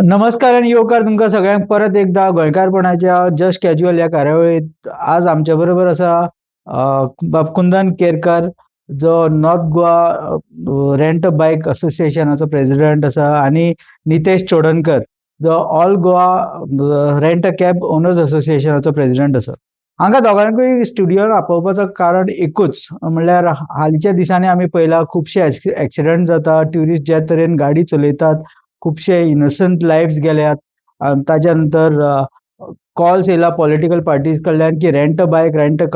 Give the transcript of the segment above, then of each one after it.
नमस्कार आणि येवकार तुमकां सगळ्यांक परत एकदा गोंयकारपणाच्या जस्ट कॅज्युअल ह्या कार्यावळींत आज आमच्या बरोबर आसा कुंदन केरकर, जो नॉर्थ गोवा रेंट अ बायक असोसिएशनाचो प्रेसिडेंट आसा, आणि नितेश चोडणकर, जो all Goa rent a cab owners असोसिएशनाचो प्रेसिडेंट आसा. हांकां दोगांयकूय स्टुडियोन आपोवपाचो कारण एकूच, म्हणल्यार हालींच्या दिसांनी आमी पळयला खुबशे एक्सिडेंट जाता, ट्युरिस्ट ज्या तरेन गाडी चलयतात, खुबशे इनोसंट लायफ्स गेल्यात. ताच्या नंतर कॉल्स येयला पॉलिटिकल पार्टीज कडल्यान की rent a bike, rent a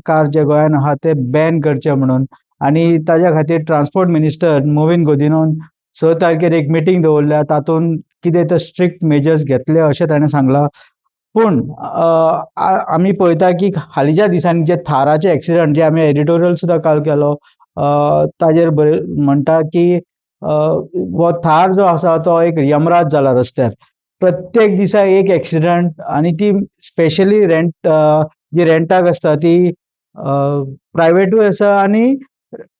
car जे गोंयान आहा ते बॅन करचे म्हणून. आणि ताच्या खातीर ट्रान्सपोर्ट मिनिस्टर मोविन गोदिनोन 6 तारखेर एक मिटींग दवरल्या, तातूंत कितें ते स्ट्रिक्ट मेजर्स घेतले अशें ताणें सांगलां. पूण आमी पळयता की हालींच्या दिसांनी जे थाराचे एक्सिडंट, जे आमी एडिटोरियल सुद्दां काल केलो, ताजेर म्हणटा की हो थार जो आसा तो एक यमराज जाला रस्त्यार. प्रत्येक दिसा एक एक्सिडंट, आणि ती स्पेशली जी रेंटाक आसता ती प्रायवेटूय आसा आणि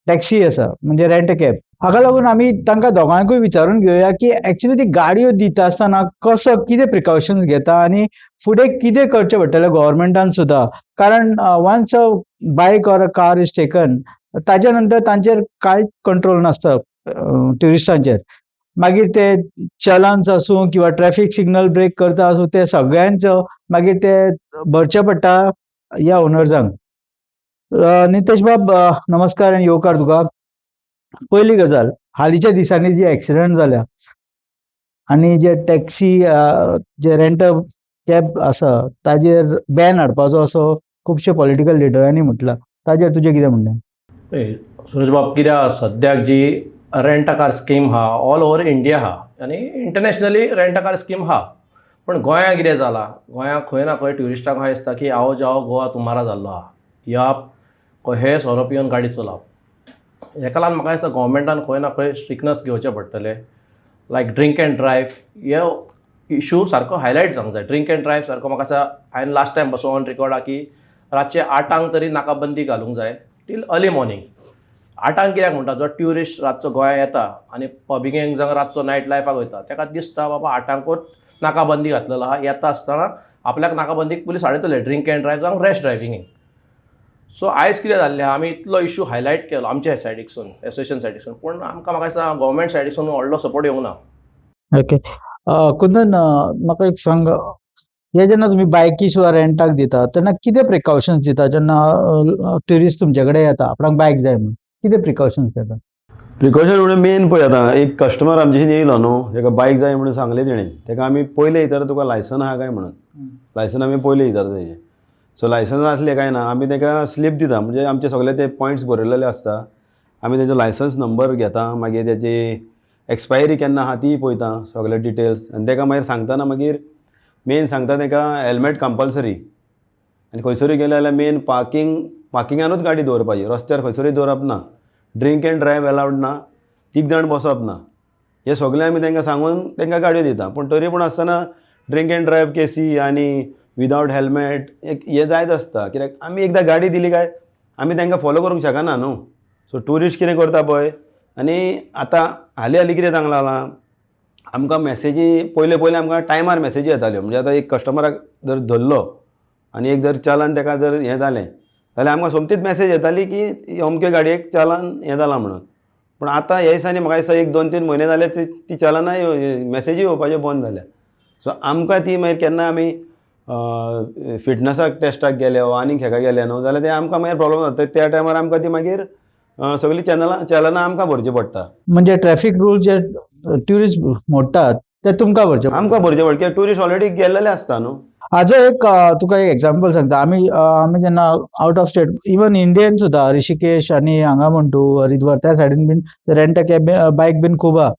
टॅक्सी आसा, म्हणजे रेंट अ कॅब. हाका लागून आमी तांकां दोगांयकूय विचारून घेवया की एक्चुअली ती गाडयो दिता आसतना कितें प्रिकॉशन्स घेता, आणि फुडें कितें करचें पडटलें गव्हर्मेंटान सुद्दां. कारण once a bike or a car is taken, ताच्या नंतर तांचेर कांयच कंट्रोल नासता ट्युरिस्टांचेर. मागीर ते चलान्स आसूं किंवा ट्रॅफिक सिग्नल ब्रेक करता आसूं, ते सगळ्यांचो मागीर ते भरचे पडटा ह्या ओनर्सांक. नितेश बाब, नमस्कार आणि येवकार तुका. पहिली गजाल, हालींच्या दिसांनी जी एक्सिडंट जाल्या, आणि जे टॅक्सी जे रेंट कॅब आसा ताजेर बॅन हाडपाचो असो खुबशे पॉलिटिकल लिडरांनी म्हटलां. ताजेर तुजें कितें म्हणणें? पळय सुरेश बाब, कित्याक सद्याक जी रेंट अ कार स्कीम आहा ऑल ओवर इंडिया आहा, आनी internationally rent a car scheme आहा. पण गोंयांत कितें जालां, गोंयांत खंय ना खंय ट्युरिस्टांक अशें दिसता की आओ जाओ गोवा तुम्हारा जाल्लो आहा. या कशेय सोरो पिवन गाडी चलोवप. हेका लागून म्हाका दिसता गोवोरमेंटान खंय ना खंय स्ट्रिक्टनस घेवचें पडटलें. लायक ड्रिंक एंड ड्रायव्ह हो इशू सारको हायलायट जावंक जाय. ड्रिंक एंड ड्रायव्ह सारको म्हाका दिसता हांवें लास्ट टायम पासून ऑन रिकॉर्ड आहा की रातचे 8 तरी नाकाबंदी घालूंक जाय टील अर्ली मॉर्निंग. 8 कित्याक म्हणटा, जो ट्युरिस्ट रातचो गोंयांत येता आनी पबींगेक जावं रातचो नायट लायफाक वयता, ताका दिसता बाबा 8कूच नाकाबंदी घातलेलो आहा, येता आसतना आपल्याक नाकाबंदीक पुलीस हाडयतले ड्रिंक एंड ड्रायव्ह जावं रॅश ड्रायव्हिंगेक. सो आयज कितें जाल्लें आहा, आमी इतलो इशू हायलायट केलो आमच्या सायडीकसून, एसोसिएशन सायडीकसून, पूण आमकां म्हाका दिसता गव्हर्मेंट सायडीकसून व्हडलो सपोर्ट येवंक ना. ओके. कुंदन, म्हाका एक सांग, हे जेन्ना तुमी बायकी सुद्दां रेंटाक दिता तेन्ना कितें प्रिकॉशन्स दिता? जेन्ना ट्युरिस्ट तुमचे कडेन येता, आपणाक बायक जाय म्हणून, कितें प्रिकॉशन्स घेता? प्रिकॉशन म्हणजे मेन पळय, आतां एक कस्टमर आमचे येयलो न्हू, ताका बायक जाय म्हणून सांगलें तेणें, ताका आमी पयलें विचारता तुका लायसन आहा काय म्हणून. लायसन आमी पयलें विचारता तेजें. सो लायसन आसलें काय ना, आमी ताका स्लीप दिता, म्हणजे आमचे सगळे ते पॉयंट्स बरयलेले आसता. आमी तेजो लायसन्स नंबर घेता, मागीर तेजी एक्सपायरी केन्ना आहा ती पळयता, सगळे डिटेल्स, आनी ताका मागीर सांगतना मागीर मेन सांगता ताका हेल्मेट कंपल्सरी. आनी खंयसरूय गेले जाल्यार मेन पार्किंगानूच गाडी दवरपाची, रस्त्यार खंयसरूय दवरप ना. ड्रिंक एंड ड्रायव्ह अलावड ना, 3 जाण बसप ना. हे सगळें आमी तांकां सांगून तांकां गाडयो दिता. पूण तरी पूण आसतना ड्रिंक एंड ड्रायव्ह केसी आनी विदावट हेल्मेट हे जायत आसता. कित्याक आमी एकदां गाडी दिली काय आमी तांकां फॉलो करूंक शकना न्हू. सो ट्युरिस्ट कितें करता पळय, आनी आतां हालीं कितें सांगलां जालां, आमकां मॅसेजी पयलें आमकां टायमार मॅसेजी येताल्यो. म्हणजे आतां एक कस्टमराक जर धरलो आनी एक जर चलान ताका जर हें जालें जाल्यार आमकां सोमतीच मॅसेज येताली की अमके गाडयेक चलान हें जालां म्हणून. पूण आतां ह्या दिसांनी म्हाका दिसता 1-2-3 म्हयने जाले ती चलनां मॅसेजी येवपाच्यो बंद जाल्या. सो आमकां ती मागीर केन्ना आमी फिटनसाक टेस्टाक गेले वा आनीक हेका गेले न्हू जाल्यार ते आमकां मागीर प्रॉब्लम जाता. त्या टायमार आमकां ती मागीर सगळीं चलनां आमकां भरची पडटा. म्हणजे ट्रॅफिक रूल जे ट्युरिस्ट मोडटात ते तुमकां भरचे पडटा. आमकां भरचे पडटा, कित्याक ट्युरिस्ट ऑलरेडी गेल्लेले आसता न्हू. हाजो एक तुका एक एग्जांपल सांगता. आमी जेन्ना out of state, even Indian सुद्दां ऋषिकेश आनी हांगा म्हण तूं हरिद्वार त्या सायडीन बीन रेंट अ कॅब बायक बीन खूब आहा.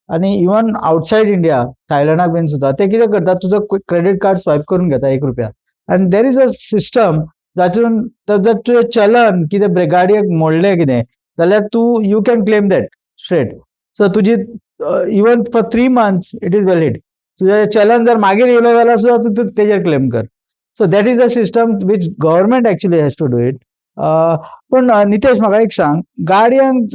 आनी इवन आउटसायड इंडिया, थायलंडाक बीन सुद्दां ते कितें करतात, तुजो क्रेडिट कार्ड स्वायप करून घेता ₹1. आनी देर इज अ सिस्टम जातून जर तुवें चलन कितें गाडयेक मोडलें कितें जाल्यार you can claim that straight. So तुजी even for 3 months it is valid. तुझे चलन जर मागीर येयलो जाल्यार सुद्दां तूं तेजेर क्लेम कर. So that is a system which government actually has to do it. पण नितेश, म्हाका एक सांग, गाडयांक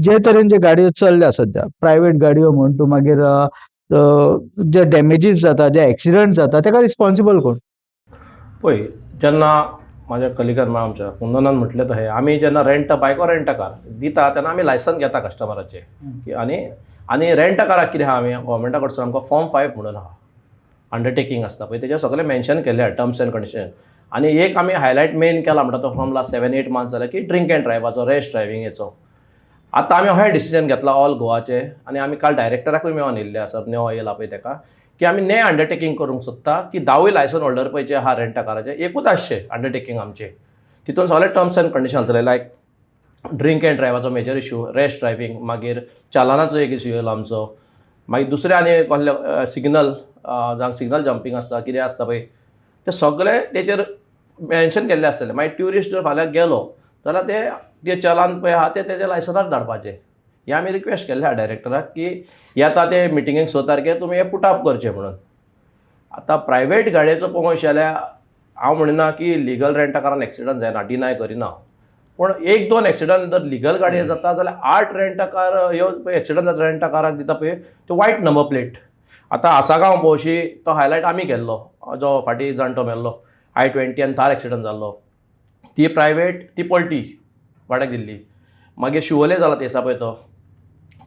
जे तरेन ज्यो गाडयो चल्ल्या सद्या, प्रायवेट गाडयो म्हण तूं, मागीर जे डॅमेजीस जाता, जे एक्सिडंट जाता, ताका रिस्पॉन्सिबल कोण? पळय, जेन्ना म्हाज्या कलिगान म्हळ्यार आमच्या कुंदनान म्हटलें तशें, आमी जेन्ना rent a bike or rent a car दिता तेन्ना आमी लायसन घेता कस्टमराचें. आनी रेंट अ काराक कितें आहा, आमी गव्हर्मेंटा कडसून आमकां फॉर्म 5 म्हणून आहा, अंडरटेकींग आसता पळय, तेजेर सगळें मेन्शन केल्लें आहा, टर्म्स एंड कंडिशन. आनी एक आमी हायलायट मेन केला म्हणटा तो फ्रॉम लास्ट 7-8 मंथ्स जाल्यार की ड्रिंक एंड ड्रायवाचो, रॅश ड्रायविंगेचो. आतां आमी हो डिसिजन घेतला ऑल गोवाचे, आनी आमी काल डायरेक्टराकूय मेळोन येयल्ले आसा, नवो येयला पळय तेका, की आमी ने अंडरटेकींग करूंक सोदता की 10 लायसन होल्डर पळय जे आहा रेंट अ काराचे, एकूच आसचें अंडरटेकींग आमचें. तितून सगळे टर्म्स एंड कंडिशन घालतले, लायक ड्रिंक एंड ड्रायवाचो मेजर इश्यू, रॅश ड्रायविंग, मागीर चालानाचो एक इश्यू येयलो आमचो, मागीर दुसरे आनी कसले सिग्नल, जांकां सिग्नल जंपींग आसता, कितें आसता पळय, ते सगळे तेचेर मेन्शन केल्ले आसतले. मागीर ट्युरिस्ट जर फाल्यां गेलो जाल्यार ते चलान पळय आहा ते तेजे लायसनार धाडपाचें. हे आमी रिक्वेस्ट केल्ले आहा डायरेक्टराक की येता ते मिटिंगेक 6 तारखेर तुमी हे पुट अप करचें म्हणून. आतां प्रायवेट गाडयेचो पळोवंक वयशाल्या हांव म्हणना की लिगल रेंटा कारान एक्सिडंट जायना, डिनाय करिना, पूण 1-2 एक्सिडंट जर लिगल गाडये जाता जाल्यार 8 रेंटा कार ह्यो पळय एक्सिडंट जाता रेंटा काराक दिता पळय त्यो वायट नंबर प्लेट. आतां आसागांव पळोवशी तो हायलायट आमी केल्लो, जो फाटीं जाणटो मेल्लो I-20 आनी थार एक्सिडंट जाल्लो, ती प्रायवेट, ती पलटी भाड्याक दिल्ली. मागीर शिवोले जाला तेसा पळय तो,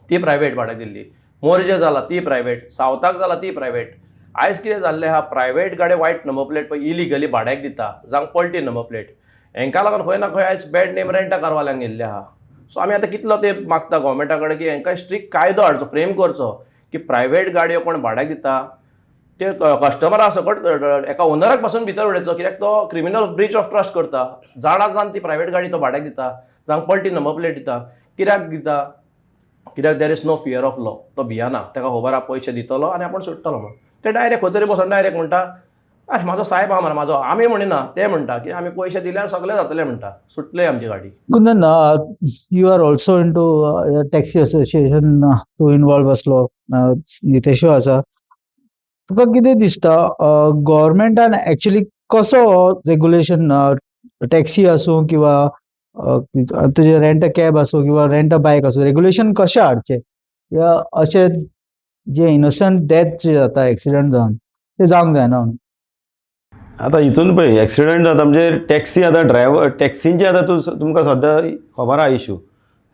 ती प्रायवेट भाड्याक दिल्ली. मोर्जे जाला ती प्रायवेट, सावथाक जाला ती प्रायवेट. आयज कितें जाल्लें आहा, प्रायवेट गाडी वायट नंबर प्लेट पळय इलिगली भाड्याक दिता, जावं पलटी नंबर प्लेट. हांकां लागून खंय ना खंय आयज बॅड नेम रेंटा कारवाल्यांक येयल्ले आहा. सो आमी आतां कितलो ते मागता गव्हर्मेंटा कडेन की हांकां स्ट्रिक्ट कायदो हाडचो, फ्रेम करचो की प्रायवेट गाडयो कोण भाड्याक दिता ते कस्टमरा सकट एका ओनराक पासून भितर उडयचो, कित्याक तो क्रिमिनल ब्रीच ऑफ ट्रस्ट करता. जाण ती प्रायवेट गाडी तो भाड्याक दिता, जावं पलटी नंबर प्लेट दिता. कित्याक दिता? कित्याक there is no fear of law. तो भियाना, ताका खबर आहा पयशे दितलो आनी आपूण सुट्टलो म्हणून. ते डायरेक्ट खंय तरी बसून डायरेक्ट म्हणटा म्हाजो साहेब आहा मरे, म्हाजो, आमी म्हणिना, ते म्हणटा की आमी पयशे दिल्यार सगळें जातलें म्हणटा, सुटले आमची गाडी. Kundan, you are also into taxi association, तूं इनवॉल्व असलो, नितेशूय आसा. तुका कितें दिसता, गव्हर्मेंटान एक्चुअली कसो रेग्युलेशन, टॅक्सी आसूं किंवा तुजे रेंट अ कॅब आसूं किंवा रेंट अ बायक आसूं, रेग्युलेशन कशें हाडचें, या अशे जे इनोसंट डेथ जे जाता एक्सिडंट जावन ते जावंक जायना म्हणून? आतां हितून पळय एक्सिडंट जाता म्हणजे टॅक्सी, आतां ड्रायव्हर टॅक्सींचे आतां तुमकां सद्या खबर आहा इश्यू,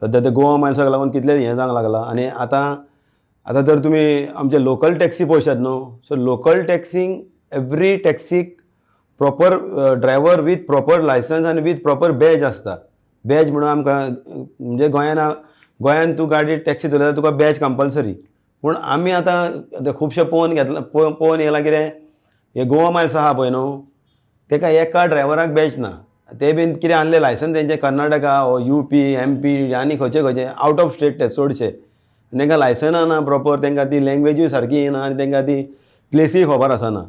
सद्या ते गोवा मायल्साक लागून कितले हें जावंक लागला. आनी आतां जर तुमी आमचे लोकल टॅक्सी पळयशात न्हू, सो लोकल टॅक्सींक एवरी टॅक्सीक proper driver with proper license आनी वीथ प्रॉपर बॅज आसता. बॅज म्हणून आमकां म्हणजे गोंयान तूं गाडी टॅक्सी चलयता तुका बॅज कंपल्सरी. पूण आमी आतां खुबशे पळोवन येयलां कितें, हे गोवा मायल्स आहा पळय न्हू, ताका एका ड्रायव्हराक बॅच ना. ते बीन कितें आसलें लायसन तेंचे कर्नाटका ओ UP MP आनी खंयचे आवट ऑफ स्टेट ते चडशे, तांकां लायसना ना प्रॉपर, तांकां ती लँग्वेजूय सारकी येना आनी तांकां ती प्लेसीय खबर आसना.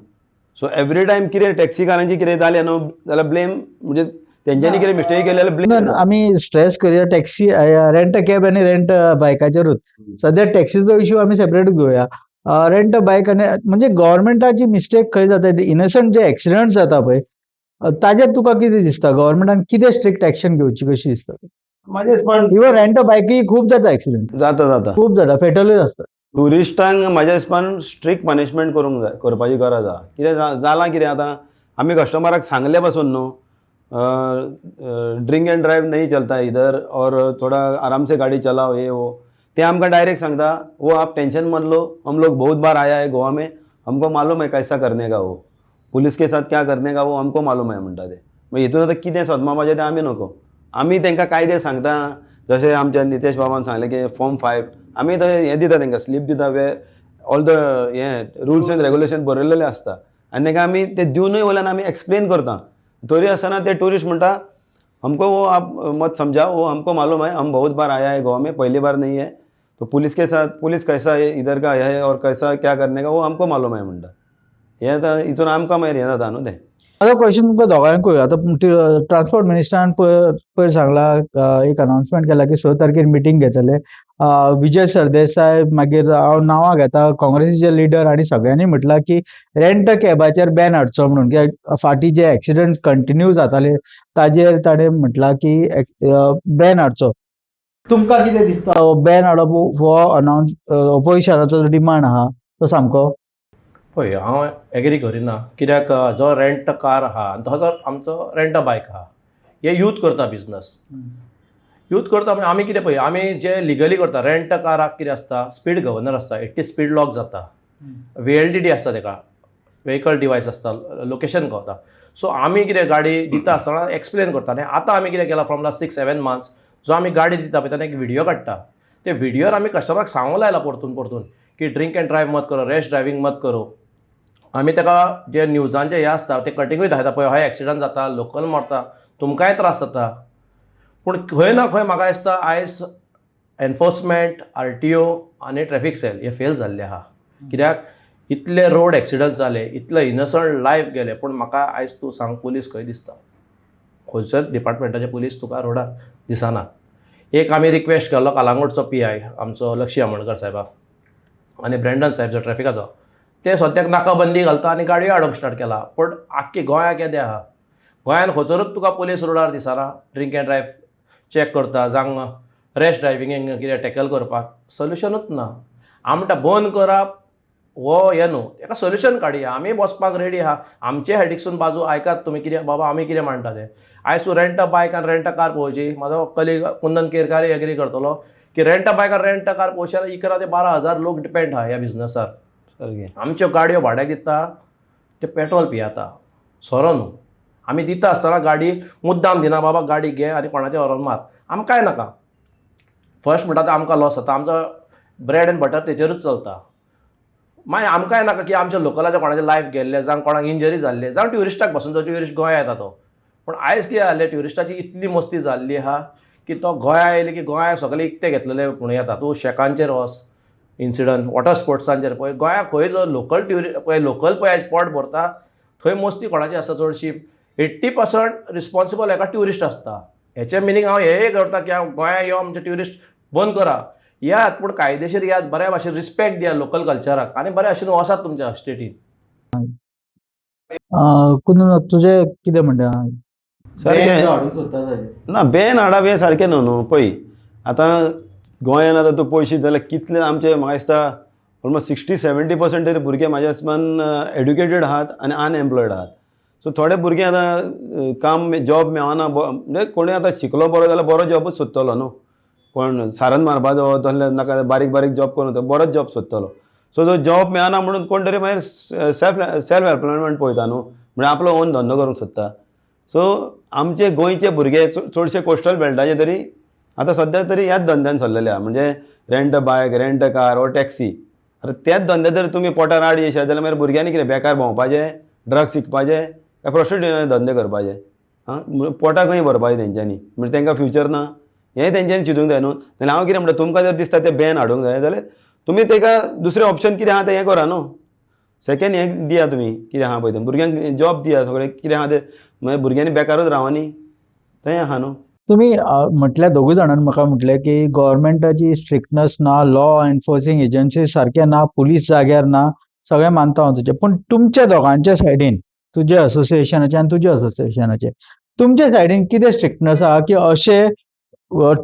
सो एवरी टायम कितें टॅक्सीकारांची कितें जालें न्हू जाल्यार ब्लेम म्हणजे तेंच्यांनी कितें मिस्टेक केली जाल्यार ब्लेम. आमी स्ट्रेस करूया टॅक्सी, रेंट अ कॅब आनी रेंट बायकाचेरूच. सद्या टॅक्सीचो इश्यू आमी सेपरेट घेवया. रेंट अ बायक आनी म्हणजे गव्हर्मेंटाची मिस्टेक खंय जाता, इनोसंट जे एक्सिडंट जाता पळय, ताजेर तुका कितें दिसता, गव्हर्मेंटान कितें स्ट्रिक्ट एक्शन घेवची कशी दिसता? म्हाजे हिसपान इवन रेंट अ बायकूय खूब जाता एक्सिडंट, जाता खूब जाता, फेटलूय आसता. ट्युरिस्टांक म्हाज्या हिसपान स्ट्रिक्ट पनिशमेंट करूंक जाय, करपाची गरज आहा. कितें जालां कितें आतां आमी कस्टमराक सांगले पासून न्हू, ड्रिंक एंड ड्राइव नहीं चलता इधर और थोड़ा आराम से गाड़ी चलाओ, ये वो, ते आमकां डायरेक्ट सांगता वो आप टेंशन मत लो, हम लोग बहुत बार आया है गोवा में, हमको मालूम है कैसा करने का, वो पुलिस के साथ क्या करने का वो हमको मालूम है म्हणटा ते. मागीर हितून आतां कितें सदमावपाचें तें आमी नको. आमी तांकां कायदे सांगता, जशें आमच्या नितेश बाबान सांगलें की फॉर्म 5 आमी थंय हें दिता तांकां, स्लीप दिता, वे ऑल द हें रुल्स एंड रेग्युलेशन बरयलेले आसता आनी तांकां आमी ते दिवनूय वयल्यान आमी एक्सप्लेन करता. तरी आसतना ते टुरिस्ट म्हणटा हमको वो आप मत समझाओ, वो हमको मालूम है, हम बहुत बार आया है गोवा में, पहली बार नहीं है, तो पुलिस के साथ पुलिस कैसा है इधर का है और कैसा क्या करने का वो हमको मालूम है म्हणटा. हें आतां हितून आमकां मागीर हें जाता न्हू तें. माझा क्वेश्चन तुमकां दोगांयकूय. आतां ट्रान्सपोर्ट मिनिस्टरान पयर सांगला, एक अनाउन्समेंट केला की 6 तारखेर मिटींग घेतले. विजय सरदेसाय, मागीर हांव नांवां घेता, काँग्रेसीचे लिडर, आनी सगळ्यांनी म्हटलां की रेंट अ कॅबाचेर बॅन हाडचो म्हणून, कित्याक फाटीं जे एक्सिडंट्स कंटिन्यू जाताले ताजेर ताणें म्हटलां की बॅन हाडचो. तुमकां कितें दिसता, बॅन हाडप हो अपोजिशनाचो डिमांड आहा, तो सामको पळय हांव एग्री करिना, कित्याक जो रेंट कार आहा आनी तो जो आमचो रेंट बायक आहा हे यूथ करता बिजनस. यूथ करता म्हणजे आमी कितें पळय, आमी जे लिगली करता रेंट काराक कितें आसता, स्पीड गव्हर्नर आसता, 80 स्पीड लॉक जाता, VLDD आसता, तेका व्हेकल डिवायस आसता, लोकेशन कळटा. सो आमी कितें गाडी दिता आसतना एक्सप्लेन करता. आनी आतां आमी कितें केलां फ्रॉम लास्ट 6-7 months, जो आमी गाडी दिता पळय तेन्ना एक व्हिडिओ काडटा. ते व्हिडिओर आमी कस्टमराक सांगूंक लायला परतून परतून की ड्रिंक एंड ड्रायव्ह मत करो, रॅश ड्रायव्हिंग मत करो. आमी तेका जे न्यूजांचे हे आसता ते कटिंगूय दाखयता, पळय हो एक्सिडंट जाता, लोकल मरता, तुमकांय त्रास जाता. पूण खंय ना खंय म्हाका दिसता आयज एनफोर्समेंट, RTO आनी ट्रॅफिक सेल हे फेल जाल्ले आहा. कित्याक इतले रोड एक्सिडंट जाले, इतले इनसंट लायफ गेले, पूण म्हाका आयज तूं सांग पुलीस खंय दिसता? खंयच्याच डिपार्टमेंटाचे पुलीस तुका रोडार दिसना. एक आमी रिक्वेस्ट केल्लो कालांगूटचो PI आमचो लक्ष्य आमोणकर साहेबाक आनी ब्रँडन साहेब जो ट्रॅफिकाचो, ते सद्याक नाकाबंदी घालता आनी गाडयो हाडूंक स्टार्ट केला. पूण आख्खी गोंयाक येदे आहा. गोंयान खंयसरूच तुका पुलीस रोडार दिसना ड्रिंक एंड ड्रायव्ह चॅक करता, जावं रॅश ड्रायव्हिंगेक कितें टॅकल करपाक सोल्युशनूच ना. हांव म्हणटा बंद करप हो हें न्हू, ताका सोल्युशन काडया. आमी बसपाक रेडी आहा. आमचे हेडीकसून बाजू आयकात तुमी, कितें बाबा आमी कितें म्हणटा तें. आयज तूं रेंट अ बायक आनी रेंट अ कार पळोवची. म्हाजो कलीग कुंदन केरकारूय एग्री करतलो की रेंट अ बायक आनी रेंट अ कार पळोवची जाल्यार 11 ते 12,000 लोक डिपेंड आहा ह्या बिजनसार. सारकें. आमच्यो गाडयो भाड्याक दिता, ते पेट्रोल पियेता, सोरो न्हू. आमी दिता आसतना गाडी मुद्दाम दिना, बाबा गाडी घे आनी कोणाचें हॉर्न मार, आमकां कांय नाका. फर्स्ट म्हणटा तो आमकां लॉस जाता, आमचो ब्रेड एंड बटर तेजेरूच चलता. मागीर आमकांय नाका की आमच्या लोकलाचें कोणाचें लायफ गेल्लें, जावं कोणाक इंजरी जाल्ले, जावं ट्युरिस्टाक पासून जो ट्युरिस्ट गोंया येता तो. पूण आयज कितें जाल्लें, ट्युरिस्टाची इतली मस्ती जाल्ली आहा की तो गोंया येयले की गोंया सगळे इकते घेतलेले पूण येता. तूं शेकांचेर वच, इन्सिडंट वॉटर स्पोर्ट्सांचेर पळय, गोंयाक खंय जो लोकल पळय लोकल पळय आयज पोट भरता, थंय मस्ती कोणाची आसता चडशी 80% रिस्पॉन्सिबल हेका ट्युरिस्ट आसता. हेचें मिनींग हांव हेंय करता की हांव गोंया यो म्हणजे ट्युरिस्ट बंद करा, यात पूण कायदेशीर यात, बऱ्या भाशेन रिस्पेक्ट दिया लोकल कल्चराक आनी बऱ्या भाशेन वसात तुमच्या स्टेटीन. कुंदन तुजें कितें म्हणटा? सारकें ना, बॅन हाडप हें सारकें न्हू. पळय आतां गोंयान आतां तूं पळयशीत जाल्यार कितले आमचे म्हाका दिसता ऑलमोस्ट 60-70% तरी भुरगे म्हाज्या हिसपान एड्युकेटेड आहात आनी अनएम्प्लॉयड आहात. सो थोडे भुरगे आतां काम जॉब मेळना, म्हणजे कोणूय आतां शिकलो बरो जाल्यार बरो जॉबूच सोदतलो न्हू. कोण सारन मारपाचो तसले नाका, बारीक बारीक जॉब करून तो बरोच जॉब सोदतलो. सो जो जॉब मेळना म्हणून कोण तरी मागीर सेल्फ एम्प्लॉयमेंट पळयता न्हू, म्हणजे आपलो ओन धंदो करूंक सोदता. सो आमचे गोंयचे भुरगे चडशे कोस्टल बेल्टाचे तरी आतां सद्या तरी ह्याच धंद्यान चल्लेले आहा, म्हणजे rent a bike, rent a car ओ टॅक्सी. आतां त्याच धंदे जर तुमी पोटार आड येयशात जाल्यार मागीर भुरग्यांनी कितें बेकार भोंवपाचें, ड्रग्स विकपाचें, काय प्रोस्टिट्युशन धंदे करपाचे? पोटाक खंय भरपाचें तेंच्यांनी, म्हणजे तांकां फ्युचर ना. हें तेंच्यांनी चिंतूंक जाय न्हू. जाल्यार हांव कितें म्हणटा, तुमकां जर दिसता तें बॅन हाडूंक जाय जाल्यार तुमी ताका दुसरें ऑप्शन कितें आहा तें हें करा न्हू. सेकेंड हें दिया तुमी कितें आहा पळय तें, भुरग्यांक जॉब दिया, सगळें कितें आहा तें, मागीर भुरग्यांनी बेकारूच रावनी, थंय आहा न्हू. तुम्ही म्हटल्या दोगूय जाणांनी म्हाका म्हटलें की गव्हर्मेंटाची स्ट्रिक्टनस ना, लॉ एन्फोर्सिंग एजन्सी सारके ना, पुलीस जाग्यार ना, सगळें मानता हांव तुजें. पूण तुमच्या दोगांच्या सायडीन, तुज्या असोसिएशनाचे आनी तुज्या असोसिएशनाचे, तुमच्या सायडीन कितें स्ट्रिक्टनस आहा की अशे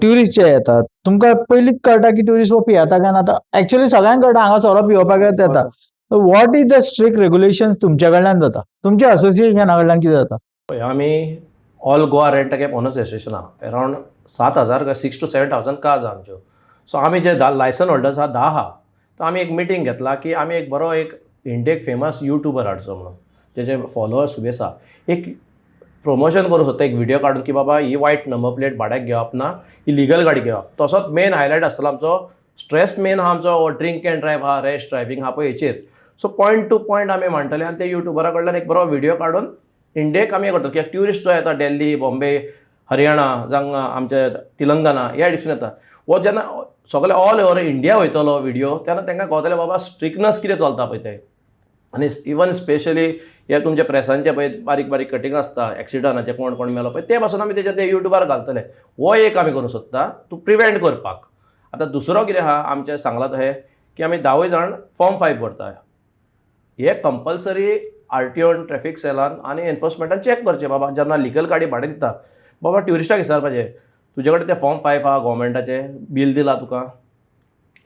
ट्युरिस्ट जे येतात, तुमकां पयलींच कळटा की ट्युरिस्ट हो पियेता काय ना. आतां एक्चुअली सगळ्यांक कळटा हांगा सोरो पिवपाक येता. What is the strict regulations तुमच्या कडल्यान जाता, तुमच्या असोसिएशना कडल्यान कितें जाता? पळय आमी all Goa rent a cab owners association आहा, अरावंड 7,000 काय 6,000 to 7,000 कार्स आहा आमच्यो. सो आमी जे लायसन होल्डर्स आहा 10 आहा. तर आमी एक मिटींग घेतला की आमी एक बरो एक इंडियेक फेमस यूट्यूबर हाडचो म्हणून, जेचे फॉलोअर्स खूब आसा. एक प्रमोशन करूंक सोदता, एक व्हिडिओ काडून की बाबा ही वायट नंबर प्लेट भाड्याक घेवप ना, ही लिगल गाडी घेवप. तसोच मेन हायलायट आसतलो आमचो, स्ट्रेस मेन आहा आमचो ड्रिंक एंड ड्रायव्ह आहा, रॅश ड्रायव्हिंग आहा पळय हेचेर. सो पॉयंट टू पॉयंट आमी म्हणटले आनी ते युट्यूबरा कडल्यान एक बरो व्हिडिओ काडून इंडियेक आमी करता. कित्याक ट्युरिस्ट जो येता दिल्ली, बॉम्बे, हरियाणा, जावं आमच्या तेलंगणा ह्या दिसून येता, वो जेन्ना सगळे ऑल ओवर इंडिया वयतलो व्हिडिओ, तेन्ना तांकां कळटलें बाबा स्ट्रिक्टनस कितें चलता पळय तें. आनी इवन स्पेशली हे तुमच्या प्रेसांचे पळय बारीक बारीक कटींग आसता एक्सिडंटाचे, कोण कोण मेलो पळय, ते पासून आमी तेजेर ते युट्यूबार घालतले. हो एक आमी करूंक सोदता टू प्रिवेंट करपाक. आतां दुसरो कितें आहा आमचें सांगलां तशें की आमी 10 जाण फॉर्म 5 भरता. हे कंपल्सरी RTO आनी ट्रॅफिक सेलान आनी एनफोर्समेंटान चॅक करचें. बाबा जेन्ना लिगल गाडी भाडे दिता, बाबा ट्युरिस्टाक विचारपाचें तुजे कडेन ते फॉर्म 5 आहा गव्हर्मेंटाचे, बील दिला तुका,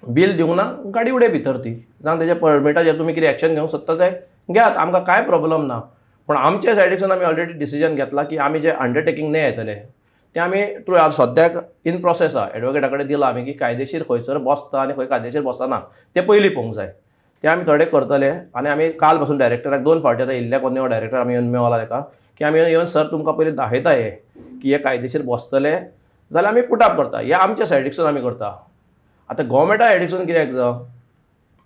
बील दिवंक ना गाडी उडय भितर ती जावं तेच्या परमिटाचेर तुमी कितें एक्शन घेवंक सोदता तें घेयात, आमकां कांय प्रॉब्लम ना. पूण आमचे सायडीकसून आमी ऑलरेडी डिसिजन घेतला की आमी जे अंडरटेकींग नाही येतले ते आमी थ्रू सद्याक इन प्रोसेस आहा, एडवोकेटा कडेन दिला आमी की कायदेशीर खंयसर बसता आनी खंय कायदेशीर बसना ते पयलीं पळोवंक जाय. ते आमी थोडे करतले आनी आमी काल पासून डायरेक्टराक 2 फावटी आतां इल्ल्या कोन्नेव डायरेक्टर आमी येवन मेवला ताका की आमी येवन सर तुमकां पयलीं दाखयता हे की हे कायदेशीर बसतले जाल्यार आमी पुटअप करता. हे आमच्या सायडीकसून आमी करता. आतां गव्हर्मेंटा सायडीकसून कित्याक जावं,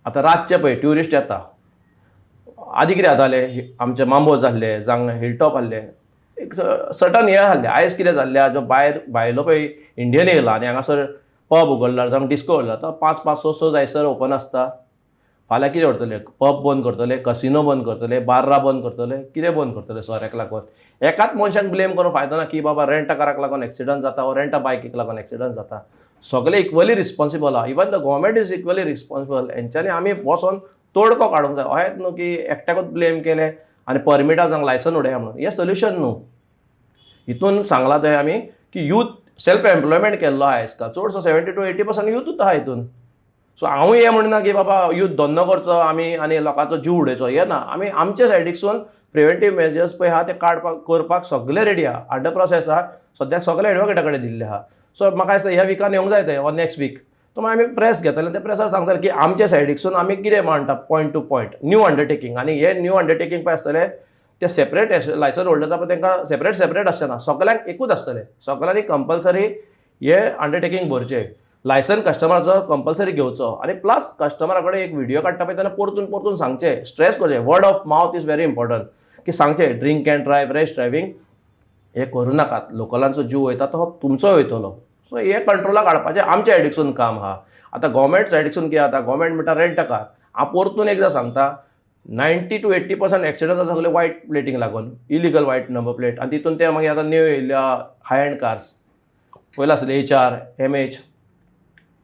आतां रातचे पळय ट्युरिस्ट येता, आदी कितें जातालें आमचे मांबोज जाल्ले जावं हिलटॉप आहले, एक सर्टन हे आहले. आयज कितें जाल्लें जो भायलो पळय इंडियन येयला आनी हांगासर पब उगडला जावं डिस्को उगडला तो 5-5-6 जायसर ओपन आसता. फाल्यां कितें करतले, पब बंद करतले, कसिनो बंद करतले, बार्रां बंद करतले, कितें बंद करतले सोऱ्याक लागून. एकाच मनशाक ब्लेम करून फायदो ना की बाबा रेंट काराक लागून एक्सिडंट जाता वा रेंट बायकीक लागून एक्सिडंट जाता. सगळे इक्वली रिस्पॉन्सिबल आहा. Even the government is equally responsible. हेंच्यांनी आमी बसोन तोडको काडूंक जाय. अशेंच न्हू की एकट्याकूच ब्लेम केले आनी परमिटा जावं लायसन उडया म्हणून. हें सोल्युशन न्हू. हितून सांगलां थंय आमी की यूथ सेल्फ एम्प्लॉयमेंट केल्लो आहा आयज काल चडसो 70 to 80% यूथूच आहा हितून. सो हांवूय हें म्हणना की बाबा यूथ धंदो करचो आमी आनी लोकांचो जीव उडयचो, हें ना. आमी आमचे सायडीकसून प्रिव्हेंटीव मेजर्स पळय आहा ते करपाक सगळे रेडी आहा. अंडर प्रोसेस आहा. सद्याक सगळे एडवोकेटा कडेन दिल्ले आहा. सो म्हाका दिसता ह्या विकान येवंक जाय ते वा नेक्स्ट वीक. तो मागीर आमी प्रेस घेतले ते प्रेसार सांगतले की आमचे सायडीकसून आमी कितें मांडटा point to point new undertaking. आनी हे न्यू अंडरटेकींग पळय आसतले ते सेपरेट लायसन होल्डर्स आहा पळय तांकां सेपरेट आसचेना, सगळ्यांक एकूच आसतले. सगळ्यांनी कंपल्सरी हे अंडरटेकींग भरचें. लायसन कस्टमराचो कंपल्सरी घेवचो आनी प्लस कस्टमरा कडेन एक व्हिडिओ काडटा पळय तेन्ना परतून सांगचें, स्ट्रेस करचें. Word of mouth is very important की सांगचें drink and drive rash driving हे करूं नाकात. लोकलांचो जीव वयता तो तुमचो वयतलो. सो हे कंट्रोलाक हाडपाचें आमच्या सायडीकसून काम आहा. आतां गव्हर्मेंट सायडीकसून कितें जाता, गव्हर्मेंट म्हणटा रेंट कार. हांव परतून एकदां सांगता 90 to 80% एक्सिडंट जाता सगळे वायट प्लेटींग लागून, इलिगल वायट नंबर प्लेट. आनी तितून ते मागीर आतां न्यू येयल्ल्या हाय एंड कार्स पयला आसले HR, MH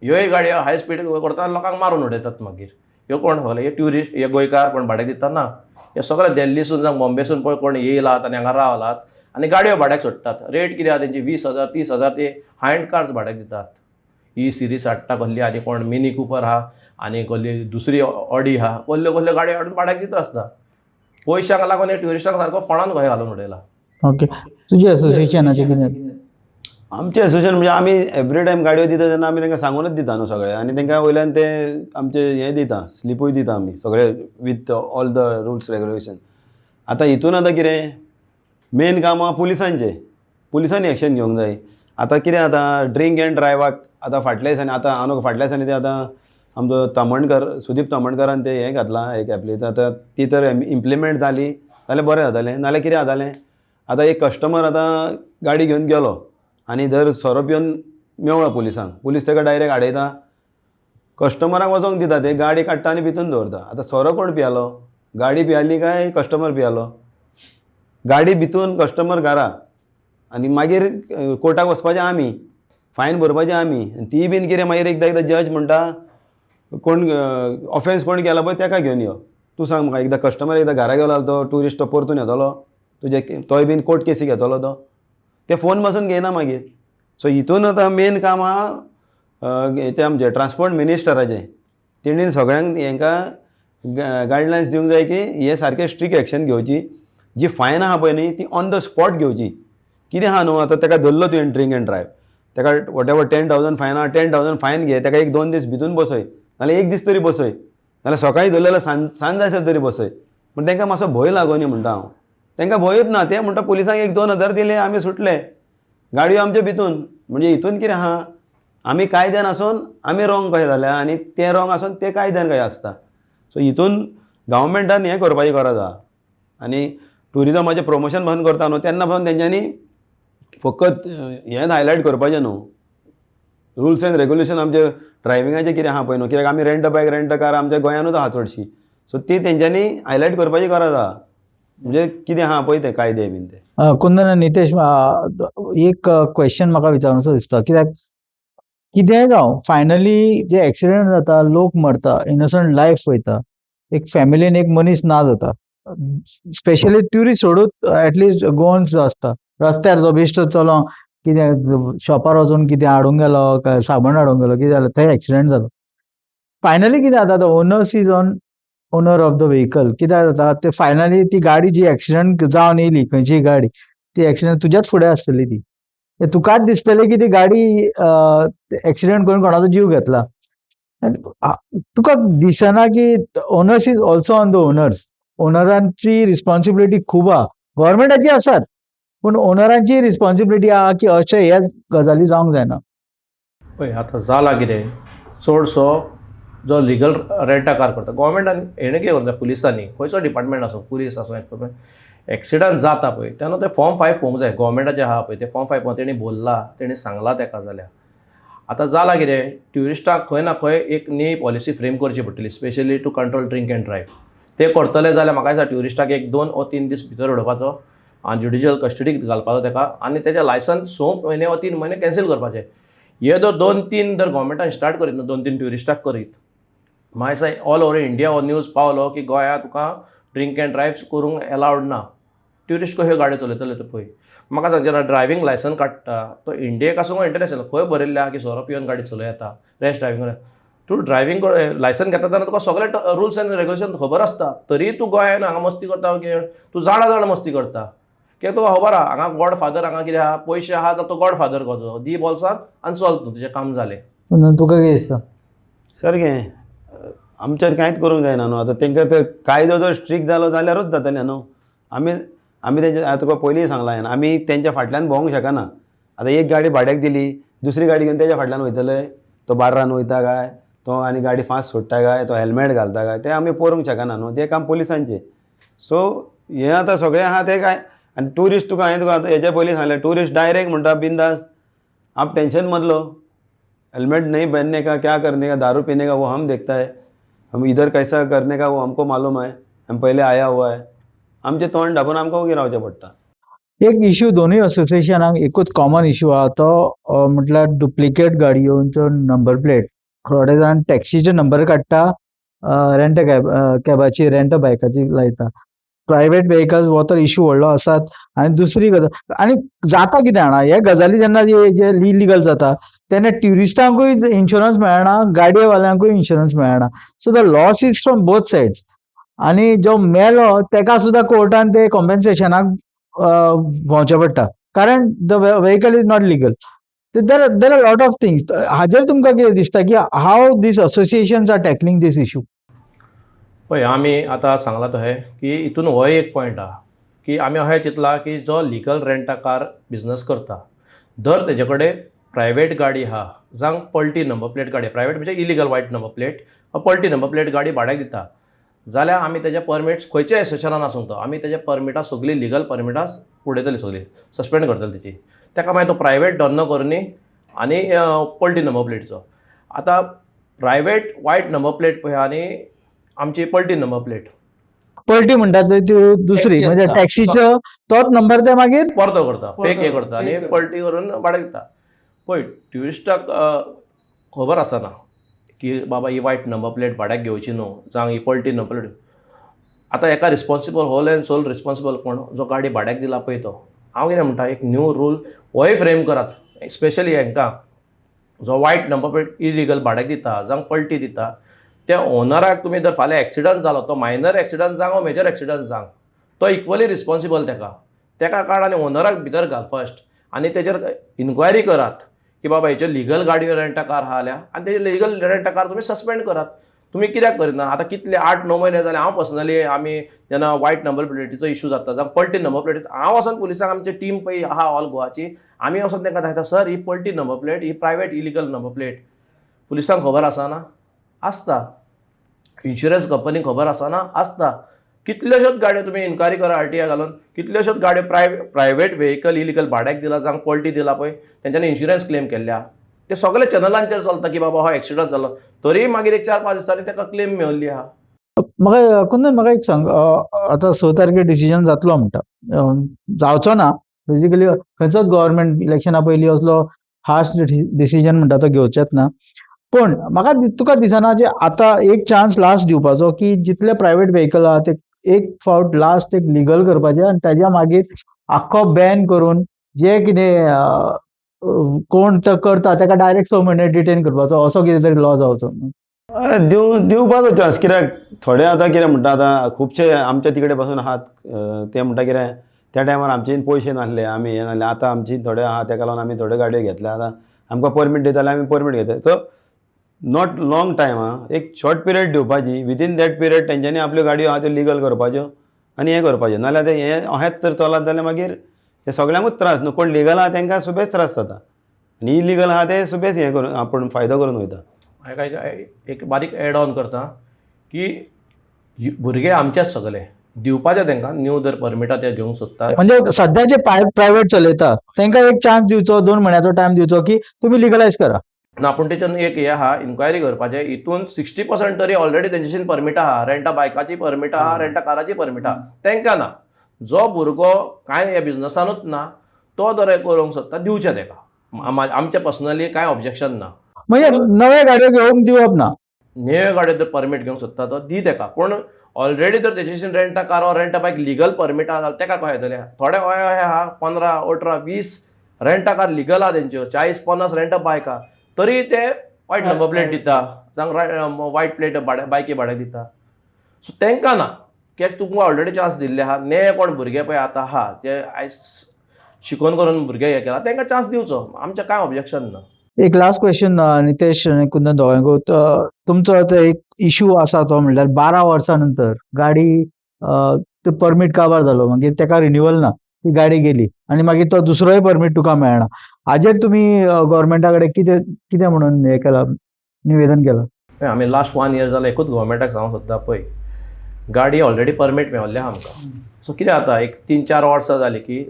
ह्योय गाडयो हाय स्पीड करता आनी लोकांक मारून उडयतात मागीर. ह्यो कोण सगळे हे ट्युरिस्ट हे गोंयकार कोण भाड्याक दितात ना. हे सगळे दिल्लीसून जावं बॉम्बेसून पळय कोण येयलात आनी हांगा रावलात आनी गाडयो भाड्याक सोडटात. रेट कितें आहा तेंची 20,000 30,000 ते हाय एंड कार्स भाड्याक दितात. ही सिरीज हाडटा कसली आनी कोण मिनी कुपर आहा आनी कसली दुसरी ऑडी आहा, कसल्यो गाडयो हाडून भाड्याक दिता आसता. पयशांक लागून हे ट्युरिस्टांक सारको फोंडान खंय घालून उडयला. ओके. तुजे असोसिएशनाचें कितें? आमचे एसोसिएशन म्हणजे आमी एवरी टायम गाडयो दिता तेन्ना आमी तांकां सांगूनच दिता न्हू सगळे. आनी तांकां वयल्यान ते आमचे हें दिता, स्लिपूय दिता आमी सगळे with all the rules regulation. आतां हितून आतां कितें मेन काम आहा पुलिसांचे. पुलिसांनी एक्शन घेवंक जाय. आतां कितें आतां ड्रिंक एंड ड्रायवाक आतां फाटल्या दिसांनी आतां हांव फाटल्या दिसांनी ते आतां आमचो तामणकर सुदीप तामणकरान ते हें घातलां एक एप्लीकेशन. आतां ती तर इम्प्लिमेंट जाली जाल्यार बरें जातालें. नाल्यार कितें जातालें आतां एक कस्टमर आतां गाडी घेवन गेलो आनी धर सोरो पिवन मेवळो पुलिसांक. पुलीस ताका डायरेक्ट आडयता, कस्टमराक वचोंक दिता, ते गाडी काडटा आनी भितून दवरता. आतां सोरो कोण पियालो, गाडी पियाली काय कस्टमर पियालो? गाडी भितून कस्टमर घरा आनी मागीर कोर्टाक वचपाचें आमी, फायन भरपाचें आमी. आनी ती बीन कितें मागीर एकदां जज म्हणटा कोण ऑफेन्स कोण केला पळय ताका घेवन यो. तूं सांग म्हाका एकदां कस्टमर एकदां घरा गेलो तो ट्युरिस्ट तो परतून येतलो तुजे तोय बीन कोर्ट केसी घेतलो तो? ते फोन पासून घेयना मागीर. सो हितून आतां मेन काम आहा ते आमचे ट्रान्सपोर्ट मिनिस्टराचें. तेणीन सगळ्यांक हांकां गायडलायन्स दिवंक जाय की हे सारकें स्ट्रिक्ट एक्शन घेवची. जी फायन आहा पळय न्ही ती ऑन द स्पॉट घेवची. कितें आहा न्हू आतां ताका धरलो तुवें ड्रिंक एंड ड्रायव्ह, ताका वॉटेवर 10,000 फायन आहा 10,000 फायन घे, ताका 1-2 दीस भितून बसय, नाल्यार 1 दीस तरी बसय, नाल्यार सकाळीं धरलें जाल्यार सांज जायसर तरी बसय. पूण तांकां मातसो भंय लागोनी म्हणटा हांव. तांकां भंयूच ना. ते म्हणटा पुलिसांक 1-2 हजार दिले आमी सुटले, गाडयो आमचे भितून. म्हणजे हितून कितें आहा आमी कायद्यान आसून आमी रॉंग कशें जाल्या आनी ते रॉंग आसून ते कायद्यान कशें आसता. सो हितून गव्हर्मेंटान हें करपाची गरज आहा. आनी ट्युरिजमाचें प्रमोशन पासून करता न्हू तेन्ना पासून तेंच्यांनी फकत हेंच हायलायट करपाचें न्हू, रुल्स एंड रेगुलेशन आमचे ड्रायविंगाचें कितें आहा पळय न्हू. कित्याक आमी रेंट बायक रेंट कार आमच्या गोंयानूच आहा चडशी. सो ती तेंच्यांनी हायलायट करपाची गरज आहा. म्हणजे कितें आहा पळय ते कायदे बीन ते. कुंदन नितेश, एक क्वेश्चन म्हाका विचारूंचो दिसता. कित्याक कितेंय जावं फायनली जे एक्सिडेंट जाता, लोक मरता, इनोसंट लायफ वयता, एक फॅमिलीन एक मनीस ना जाता. स्पेशली ट्युरिस्ट सोडून एटलिस्ट गोवन्स जो आसता रस्त्यार जो बेश्टो चलो कितें शॉपार वचून कितें हाडूंक गेलो काय साबण हाडूंक गेलो, कितें जालें थंय एक्सिडेंट जालो. फायनली कितें जाता, the owners is on owner of the vehicle. कित्याक जाता ते फायनली ती गाडी जी एक्सिडेंट जावन येयली खंयची गाडी, ती एक्सिडेंट तुज्याच फुडें आसतली ती. ते तुकाच दिसतलें की ती गाडी एक्सिडेंट करून कोणाचो जीव घेतला. तुका दिसना की owners is also on the owners. ओनरांची रिस्पॉन्सिबिलिटी खूब आहा. गव्हर्मेंटाची आसात, पूण ओनरांची रिस्पॉन्सिबिलिटी आहा की अशें ह्याच गजाली जावंक जायना. पळय आतां जालां कितें, चडसो जो लिगल रेंटा कार करता गोवोरमेंटान हेणें कितें करता, पुलिसांनी खंयचो डिपार्टमेंट आसूं, पुलीस आसूं, एनफोर्समेंट, एक्सिडंट जाता पळय तेन्ना ते फॉर्म 5 पळोवंक जाय. गोवोरमेंटाचे आहा पळय ते फॉर्म 5 तेणी बोल्ला, तेणी सांगलां तेका. जाल्यार आतां जालां कितें, ट्युरिस्टांक खंय ना खंय एक नी पॉलिसी फ्रेम करची पडटली, specially to control drink and drive. ते करतले जाल्यार म्हाका दिसता ट्युरिस्टाक एक 2 वा 3 दीस भितर उडोवपाचो आनी जुडिशियल कस्टडीक घालपाचो तेका, आनी तेजें लायसन्स 6 म्हयने वा 3 म्हयने कॅन्सील करपाचें. हे जर 2-3 जर गोवोरमेंटान स्टार्ट करीत न्हू, 2-3 ट्युरिस्टाक करीत, म्हाका दिसता ऑल ओवर इंडिया हो न्यूज पावलो की गोंयांत तुका ड्रिंक एंड ड्रायव्ह करूंक एलावड ना. ट्युरिस्ट कश्यो गाड्यो चलयतले ते पळय. म्हाका सांग, जेन्ना ड्रायव्हिंग लायसन काडटा तो इंडियेक आसूं वा इंटरनॅशनल, खंय बरयल्लें आहा की सोरो पिवन गाडी चलय येता, रॅश ड्रायव्हिंग. तूं ड्रायव्हिंग लायसन घेता तेन्ना तुका सगळे रुल्स एंड रेग्युलेशन खबर आसता, तरी तूं गोंयांत हांगा मस्ती करता की तूं जाणा मस्ती करता. कित्याक तुका खबर आहा हांगा गॉड फादर, हांगा कितें आहा, पयशे आहा जाल्यार तो गॉड फादर कसो दी बोल्सांत आनी चल तूं, तुजें काम जालें. तुका कितें दिसता? सारकें, आमचेर कांयच करूंक जायना न्हू. आतां तेंकां तर कायदो जर स्ट्रिक्ट जालो जाल्यारूच जातलें न्हू. आमी तेंच्या तुका पयलीं सांगलां हांवें, आमी तेंच्या फाटल्यान भोंवंक शकना. आतां एक गाडी भाड्याक दिली, दुसरी गाडी घेवन तेच्या फाटल्यान वयतले, तो बार्रान वयता काय, तो आनी गाडी फास्ट सोडटा काय, तो हेल्मेट घालता काय, तें आमी पळोवंक शकना न्हू. तें काम पुलिसांचें. सो हें आतां सगळें आहा तें काय. आनी ट्युरिस्ट तुका हांवें तुका आतां हेच्या पयलीं सांगलें, ट्युरिस्ट डायरेक्ट म्हणटा बिंदास, आप टेंशन मत लो, हेलमेट नहीं पहनने का, क्या करने का, दारू पीने का वो हम देखता है, हम इधर कैसा करने का वो हमको मालूम है, हम पहले आया हुआ है. आमचें तोंड धांपून आमकां वगीर रावचें पडटा. एक इश्यू दोनूय असोसिएशनाक एकूच कॉमन इश्यू आहा तो म्हटल्यार डुप्लिकेट गाडयोंचो नंबर प्लेट. थोडे जाण टॅक्सीचे नंबर काडटा, रेंट कॅबाची, रेंट बायकाची लायता. प्रायवेट व्हेकल्स हो तर इश्यू व्हडलो आसात. आनी दुसरी गजाल, आनी जाता कितें जाणा, हे गजाली जेन्ना जे इलिगल जाता तेन्ना ट्युरिस्टांकूय इन्शुरन्स मेळना, गाडयेवाल्यांकूय इन्शुरन्स मेळना. So the loss is from both sides. आनी जो मेलो तेका सुद्दां कोर्टान ते कॉम्पेन्सेशनाक भोंवचें पडटा, कारण the vehicle is not legal. There are lot of things. हाजेर तुमकां कितें दिसता की हाव दीस असोसिएशन्स आर टॅकलिंग दीस इश्यू? पळय आमी आतां सांगलां तशें की हितून हो एक पॉयंट आहा की आमी अशें चिंतलां की जो लिगल रेंटा कार बिजनस करता, दर तेजे कडेन प्रायवेट गाडी आहा, जावं पल्टी नंबर प्लेट गाडी, प्रायवेट म्हणजे इलिगल वायट नंबर प्लेट, पल्टी नंबर प्लेट गाडी भाड्याक दिता, जाल्यार आमी तेजे परमिट्स खंयच्याय एसोसिएशनान आसूं तो, आमी तेजे परमिटां सगळीं लिगल परमिटां उडयतलीं, सगळीं सस्पेंड करतलीं तेची. तेका मागीर तो प्रायवेट डन करूनी आनी पल्टी नंबर प्लेटचो. आतां प्रायवेट वायट नंबर प्लेट पळय आनी आमची पल्टी नंबर प्लेट, पल्टी म्हणटात ती दुसरी, टॅक्सी म्हणजे असता. टॅक्सीचो तोच नंबर ते मागीर परतो करता, फेक हे करता आनी पल्टी करून भाड्याक दिता. पळय ट्युरिस्टाक खबर आसना की बाबा ही वायट नंबर प्लेट भाड्याक घेवची न्हू, जावं ही पल्टी नंबर प्लेट. आतां हेका responsible, whole and sole responsible कोण, जो गाडी भाड्याक दिला पळय तो. हांव कितें म्हणटा, एक न्यू रूल होय फ्रेम करात, स्पेशली हांकां जो वायट नंबर प्लेट इलिगल भाड्याक दिता जावं पल्टी दिता, त्या ओनराक तुमी जर फाल्यां एक्सिडंट जालो, तो मायनर एक्सिडंट जावं मेजर एक्सिडंट जावं, तो इक्वली रिस्पॉन्सिबल तेका काड आनी ओनराक भितर घाल फर्स्ट, आनी तेजेर इन्क्वायरी करात की बाबा हेच्यो लिगल गाडयो रेंटा कार आहा जाल्यार, आनी तेजे लिगल रेंटा कार तुमी सस्पेंड करात. तुमी कित्याक करिना? आतां कितले 8-9 म्हयने जाले हांव पर्सनली, आमी जेन्ना वायट नंबर प्लेटीचो इश्यू जाता जावं पल्टी नंबर प्लेट, हांव वचोन पुलिसांक, आमची टीम पळय आहा ऑल गोवाची, आमी वचोन तेंकां दाखयता, सर ही पल्टी नंबर प्लेट, ही प्रायवेट इलिगल नंबर प्लेट. पुलिसांक खबर आसना? आसता. इन्शुरन्स कंपनीक खबर आसना? आसता. कितल्योश्योच गाडयो तुमी इन्क्वायरी करा RTI घालून, कितल्योश्योच गाडयो प्रायवेट व्हेकल इलिगल भाड्याक दिला जावं पल्टी दिला पळय, तेंच्यांनी इन्शुरन्स क्लेम केल्ल्या, ते सगळे चॅनलांचेर चलता की बाबा हो एक्सिडंट जालो, तरी मागीर एक 4-5 दिसांनी तेका क्लेम मेळिल्ली आहा. म्हाका एक सांग, आतां 6 तारखेर डिसिजन जातलो म्हणटा, जावचो ना बेजिकली, खंयचोच गव्हर्मेंट इलेक्शना पयलीं असलो हार्श डिसिजन म्हणटा तो घेवचेच ना. पण म्हाका तुका दिसना जे आतां एक चान्स लास्ट दिवपाचो की जितले प्रायवेट व्हेकल आहा ते एक फावट लास्ट एक लिगल करपाचे, आनी ताज्या मागीर आख्खो बॅन करून जे कितें कोण करता तेका डायरेक्ट 6 म्हयने डिटेन करपाचो, असो कितें तरी लॉ जावचो. दिवपाचो चान्स, कित्याक थोडे आतां कितें म्हणटा, आतां खुबशे आमच्या तिकडे पासून आहात, ते म्हणटा कितें त्या टायमार आमचेन पयशे नासले, आमी हे नासले, आतां आमची थोडे आहा तेका लागून आमी थोड्यो गाडयो घेतल्या, आतां आमकां परमीट दिता जाल्यार आमी परमीट घेता. सो नॉट लाँग टायम एक शॉर्ट पिरियड दिवपाची, विदीन दॅट पिरियड तेंच्यांनी आपल्यो गाडयो आहा त्यो लिगल करपाच्यो आनी हें करपाचें. नाल्यार ते हें अशेंच तर चलत जाल्यार मागीर ते सगळ्यांकूच त्रास न्हू. कोण लिगल आहा तेंकां सुबेज त्रास जाता आनी इलिगल आहा ते सुबेज हें करून आपूण फायदो करून वयता. हाका एक बारीक एड ऑन करता की भुरगे आमचेच सगळे दिवपाचे तांकां न्यू जर परमिटा ते घेवंक सोदता. म्हणजे सध्या जे प्रायव्हेट चलयता तांकां एक चान्स दिवचो, 2 म्हयन्याचो टायम दिवचो की तुमी लिगलायज करा. ना पूण तेच्यान एक हे आहा इन्क्वायरी करपाचें, हितून 60% तरी ऑलरेडी तेंच्याशीन परमीट आहा, रेंटा बायकाची परमीट आहा, रेंटा काराची परमीट आहा. तांकां ना. जो भुरगो कांय ह्या बिझनसानूच ना तो जर हे करूंक सोदता दिवचें ताका. आमचें पर्सनली कांय ऑब्जेक्शन ना. म्हणजे नवे गाडयो घेवंक दिवप ना. न्यू गाडयो जर परमीट घेवंक सोदता तो दी ताका. पूण ऑलरेडी जर तेजेशीन रेंटा कार वा रेंटा बायक लिगल परमीट आहा जाल्यार ताका कशें येतलें. थोडे अहे आहा 15, 18, 20 रेंटा कार लिगल आहा तेंच्यो, 40, 50 रेंटा बायक आहा, तरी ते वायट नंबर प्लेट दिता, जावं वायट प्लेट बायकी भाड्याक दिता. सो तांकां ना, कित्याक तुमकां ऑलरेडी चान्स दिल्ले आहा. ने कोण भुरगे पळय आतां आहा ते आयज शिकून करून भुरगे हे केला तांकां चान्स दिवचो, आमचें कांय ऑब्जेक्शन ना. एक लास्ट क्वेश्चन नितेश आनी कुंदन दोगांयकूय, तुमचो तो एक इशू आसा तो म्हणल्यार 12 वर्सां नंतर गाडी परमीट काबार जालो, मागीर ताका रिन्युअल ना, ती गाडी गेली आनी मागीर तो दुसरोय परमीट तुका मेळना. हाजेर तुमी गव्हर्मेंटा कडेन कितें म्हणून हे केलां, निवेदन केलां? आमी लास्ट 1 year जाल्यार एकूच गव्हर्मेंटाक सांगूंक सोदता, पळय गाडी ऑलरेडी परमीट मेळिल्लें आहा आमकां. सो कितें जाता, एक 3-4 वर्सां जालीं की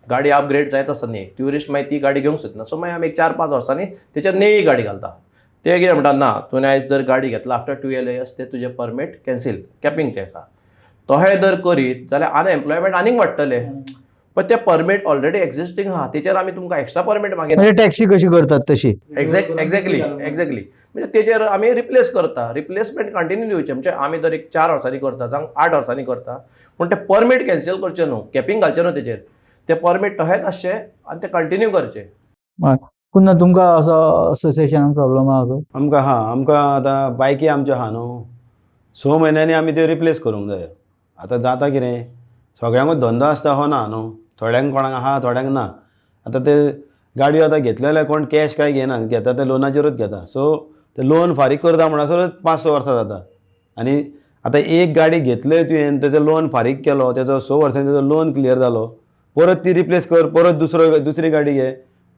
गाडी अपग्रेड जायत आसता न्ही, ट्युरिस्ट मागीर ती गाडी घेवंक सोदना. सो मागीर आमी एक 4-5 वर्सांनी तेचेर नवी गाडी घालता. ते कितें म्हणटा, ना तुवें आयज जर गाडी घेतला आफ्टर 2 years ते तुजें परमीट कॅन्सील, कॅपिंग तेका. तोहे जर करीत जाल्यार अनएम्प्लॉयमेंट आनीक वाडटलें. पण ते परमीट ऑलरेडी एक्झिस्टींग आहा, तेचेर आमी तुमकां एक्स्ट्रा परमीट मागीर म्हणजे टॅक्सी कशी करतात तशी. एक्झॅक्टली म्हणजे तेचेर आमी रिप्लेस करता. रिप्लेसमेंट कंटिन्यू दिवचें. म्हणजे आमी जर एक 4 वर्सांनी करता जावं 8 वर्सांनी करता, पूण ते परमीट कॅन्सील करचें न्हू, कॅपिंग घालचें न्हू तेचेर. ते परमीट तशेंच आसचे आनी ते कंटिन्यू करचे. कुंदन तुमकां असो असोसिएशनान प्रॉब्लम आहा? आमकां आतां बायकी आमच्यो आहा न्हू, 6 म्हयन्यांनी आमी त्यो रिप्लेस करूंक जाय. आतां जाता कितें, सगळ्यांकूच धंदो आसता हो ना न्हू, थोड्यांक कोणाक आहा थोड्यांक ना. आतां ते गाडयो आतां घेतले जाल्यार कोण कॅश काय घेना, घेता ते लोनाचेरूच घेता. सो ते लोन फारीक करता म्हणसरच 5-6 वर्सां जाता. आनी आतां एक गाडी घेतले तुवें, तेजो लोन फारीक केलो, तेजो 6 वर्सांनी तेजो लोन क्लियर जालो, परत ती रिप्लेस कर, परत दुसरी गाडी घे,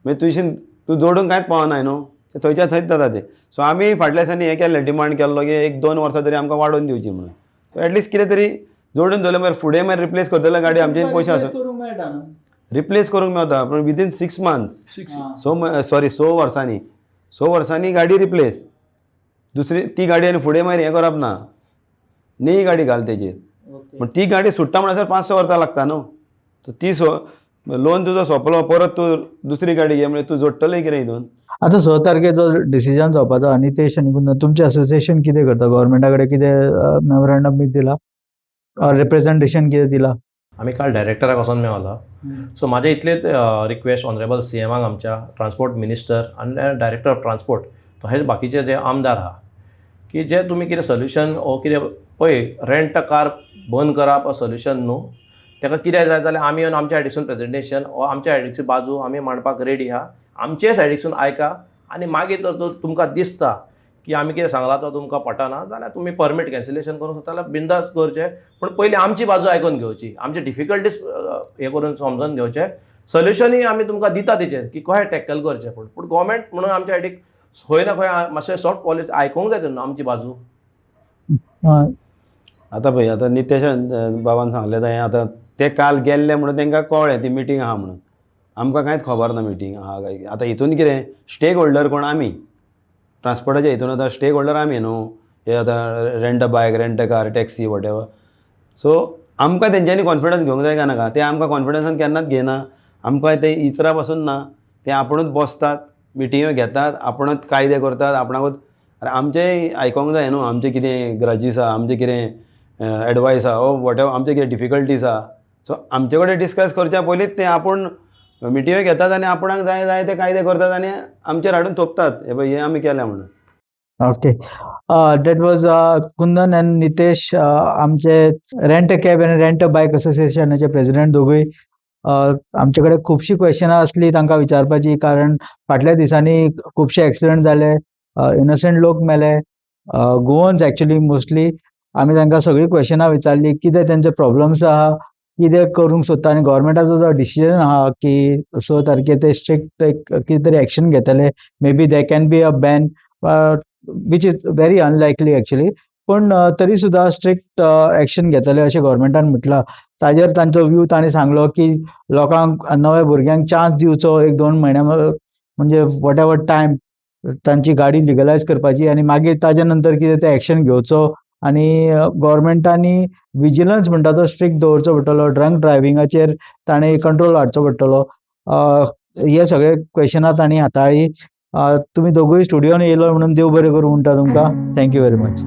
मागीर तुजेशीन तूं जोडूंक कांयच पावना न्हू, ते थंयच्या थंयच जाता ते. सो आमी फाटल्या दिसांनी हें केल्लें, डिमांड केल्लो की 1-2 वर्सां तरी आमकां वाडोवन दिवची म्हणून. सो एटलिस्ट कितें तरी जोडून दवरलें, मागीर फुडें मागीर रिप्लेस करतले जाल्यार गाडी आमचे पयशे आसा रिप्लेस करूंक मेळटा, पूण विदीन 6 months 6 वर्सांनी 6 वर्सांनी गाडी रिप्लेस, दुसरी ती गाडी आनी फुडें मागीर हें करप ना, नवी गाडी घाल तेजेर. पूण ती गाडी सुट्टा म्हणसर 5-6 वर्सां लागता न्हू. ती लोन तुजो सोंपलो, परत तूं दुसरी गाडी घे म्हणजे तूं जोडटलें कितें हितून. आतां 6 तारखेचो डिसिजन जावपाचो, नितेश आनी कुंदन तुमचें असोसिएशन कितें करता? गव्हर्मेंटा कडेन कितें मेमोरंडम बी दिला, रिप्रेझेंटेशन कितें दिला? आमी काल डायरेक्टराक वचोन मेळला. सो म्हाजें इतलेच रिक्वेस्ट ऑनरेबल CMाक, आमच्या ट्रान्सपोर्ट मिनिस्टर आनी डायरेक्टर ऑफ ट्रान्सपोर्ट, तशेंच बाकीचे जे आमदार आहा, की जे तुमी कितें सोल्युशन ओ कितें पळय, रेंट कार बंद करप सोल्युशन न्हू. ताका कितें जाय जाल्यार आमी येवन आमच्या सायडीसून प्रेजेंटेशन ओ आमच्या सायडीची बाजू आमी मांडपाक रेडी आहा. आमचे सायडीसून आयका आनी मागीर जर तुमकां दिसता की आमी कितें सांगलां तो तुमकां पटना जाल्यार तुमी परमीट कॅन्सिलेशन करूंक सोदता जाल्यार बिंदास करचें. पूण पयलीं आमची बाजू आयकून घेवची, आमचे डिफिकल्टीज हे करून समजून घेवचे. सोल्युशनूय आमी तुमकां दिता तेचेर की कशें टॅकल करचें. पूण गव्हर्मेंट म्हणून आमच्या सायडीक खंय ना खंय मातशें सॉफ्ट पॉलिसी आयकूंक जाय न्हू आमची बाजू. आतां पळय, आतां नितेशान बाबान सांगलें हें, आतां ते काल गेल्ले म्हणून तांकां कळ्ळें ती मिटींग आहा म्हणून. आमकां कांयच खबर ना मिटींग आहा काय. आतां हितून कितें स्टेक होल्डर कोण आमी, ट्रान्सपोर्टाच्या हितून आतां स्टेक होल्डर आमी न्हू. हे आतां रेंट बायक, rent car, taxi whatever. So आमकां तेंच्यांनी कॉन्फिडन्स घेवंक जाय काय नाका, ते आमकां कॉन्फिडन्सान केन्नाच घेना. आमकां ते इचरा पासून ना, ते आपुणूच बसतात, मिटिंग्यो घेतात, आपुणूच कायदे करतात, आपणाकूच. आमचेय आयकोंक जाय न्हू, आमचें कितें ग्रजीस आहा, आमचें कितें एडवायस आहा, ओ वॉटेवर आमचे कितें डिफिकल्टीज आहा. सो आमचे कडेन डिस्कस करच्या पयलींच ते आपूण मिटिंग्यो घेतात आनी आपणाक जाय ते कायदे करतात आनी आमचेर हाडून थोपतात, हे पळय हें आमी केलें म्हणून. Okay. That was Kundan and Nitesh, आमचे रेंट अ कॅब आनी रेंट अ बायक असोसिएशनाचे प्रेसिडेंट दोगूय. आमचे कडेन खुबशीं क्वेश्चनां आसलीं तांकां विचारपाची, कारण फाटल्या दिसांनी खुबशे एक्सिडंट जाले, इनोसंट लोक मेले, गोवन्स एक्चुअली मोस्टली. आमी तांकां सगळीं क्वेश्चनां विचारलीं, कितें तेंचे प्रॉब्लम्स आहा, कितें करूंक सोदता, आनी गव्हर्मेंटाचो जो डिसिजन आहा की 6 तारखेर ते स्ट्रिक्ट एक कितें तरी एक्शन घेतले. Maybe they can be a ban, which is very unlikely actually. पूण तरी सुद्दां स्ट्रिक्ट एक्शन घेतले अशें गव्हर्मेंटान म्हटलां. ताजेर तांचो व्यू तांणी सांगलो की लोकांक, नव्या भुरग्यांक चान्स दिवचो 1-2 म्हयन्या, म्हणजे वॉट एवर टायम तांची गाडी लिगलायज करपाची, आनी मागीर ताजे नंतर कितें ते एक्शन घेवचो. आनी गव्हर्मेंटांनी विजिलन्स म्हणटा तो स्ट्रिक्ट दवरचो पडटलो. ड्रंक ड्रायव्हिंगाचेर ताणें कंट्रोल हाडचो पडटलो. हे सगळे क्वेश्चनां तांणी हाताळ्ळी. तुमी दोगूय स्टुडियोन येयलो म्हणून देव बरें करूं म्हणटा तुमकां. Thank you very much.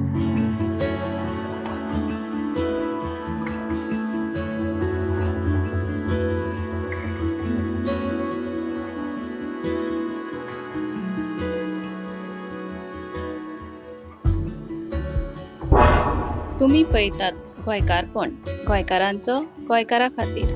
तुम्ही पळयतात गोंयकारपण, गोंयकारांचो गोंयकारा खातीर.